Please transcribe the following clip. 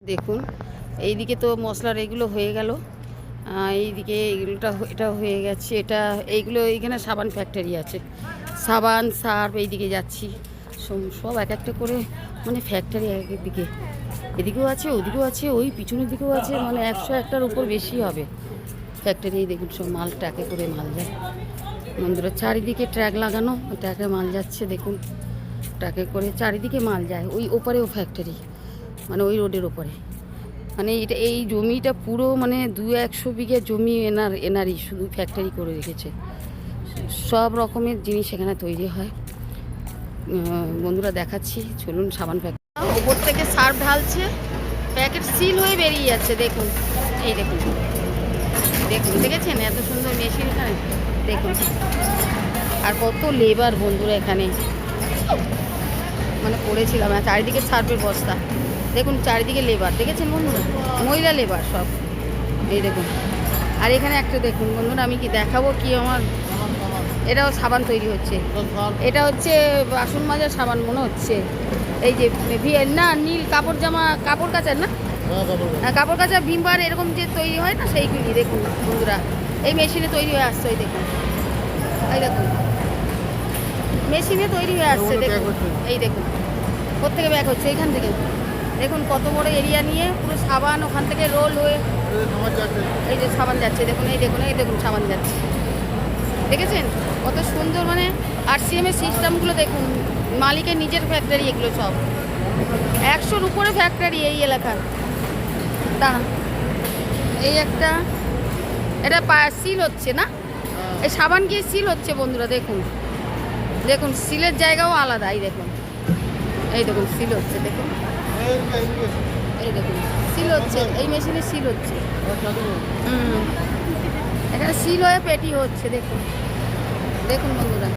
দেখুন এইদিকে তো মশলার এগুলো হয়ে গেল, এইদিকে এটা হয়ে গেছে। এইগুলো এইখানে সাবান ফ্যাক্টরি আছে, সাবান সার্ফ এইদিকে যাচ্ছি। সব এক একটা করে মানে ফ্যাক্টরি এক একদিকে, এদিকেও আছে ওদিকেও আছে, ওই পিছনের দিকেও আছে, মানে 101টার উপর বেশি হবে ফ্যাক্টরি। দেখুন সব মাল ট্রাকে করে মাল যায় বন্ধুরা, চারিদিকে ট্র্যাক লাগানো, ট্র্যাকে মাল যাচ্ছে। দেখুন ট্রাকে করে চারিদিকে মাল যায়। ওই ওপারেও ফ্যাক্টরি, মানে ওই রোডের ওপরে। মানে এই জমিটা পুরো মানে 200 বিঘা জমি এনারই শুধু ফ্যাক্টরি করে রেখেছে। সব রকমের জিনিস এখানে তৈরি হয় বন্ধুরা, দেখাচ্ছি চলুন। সাবান প্যাকেট ওপর থেকে সার্ফ ঢালছে, প্যাকেট সিল হয়ে বেরিয়ে যাচ্ছে। দেখুন এই দেখুন দেখুন, দেখেছেন এত সুন্দর মেশিন এখানে, দেখুন। আর কত লেবার বন্ধুরা এখানে, মানে পড়েছিলাম চারিদিকে সার্ফের বস্তা। দেখুন চারিদিকে লেবার, দেখেছেন বন্ধুরা, মহিলা লেবার সব, এই দেখুন। আর এখানে একটা দেখুন বন্ধুরা, আমি কি দেখাবো কি, আমার এটাও সাবান তৈরি হচ্ছে। এটা হচ্ছে বাসন মাজার সাবান মনে হচ্ছে। এই যে না নীল কাপড় কাচার না, কাপড় কাচা ভিমবার এরকম যে তৈরি হয় না, সেইগুলি দেখুন বন্ধুরা, এই মেশিনে তৈরি হয়ে আসছে। ওই দেখুন, এই দেখুন মেশিনে তৈরি হয়ে আসছে। দেখুন এই দেখুন কোত্থেকে ব্যাগ হচ্ছে, এইখান থেকে দেখুন কত বড় এরিয়া নিয়ে পুরো সাবান ওখান থেকে রোল হয়ে এই যে সাবান যাচ্ছে। দেখুন এই দেখুন, এই দেখুন সাবান যাচ্ছে, দেখেছেন কত সুন্দর। মানে RCM এর সিস্টেমগুলো দেখুন, মালিকের নিজের ফ্যাক্টরি এগুলো সব, 100-র উপরে ফ্যাক্টরি এই এলাকার। দাঁড়া, এই একটা এটা সিল হচ্ছে না, এই সাবান গিয়ে সিল হচ্ছে বন্ধুরা। দেখুন দেখুন সিলের জায়গাও আলাদা, এই দেখুন, এই দেখুন সিল হচ্ছে। দেখুন এই দেখুন সিল হচ্ছে, এই মেশিনে সিল হচ্ছে। এখানে সিল হয়ে পেটি হচ্ছে। দেখুন দেখুন বন্ধুরা।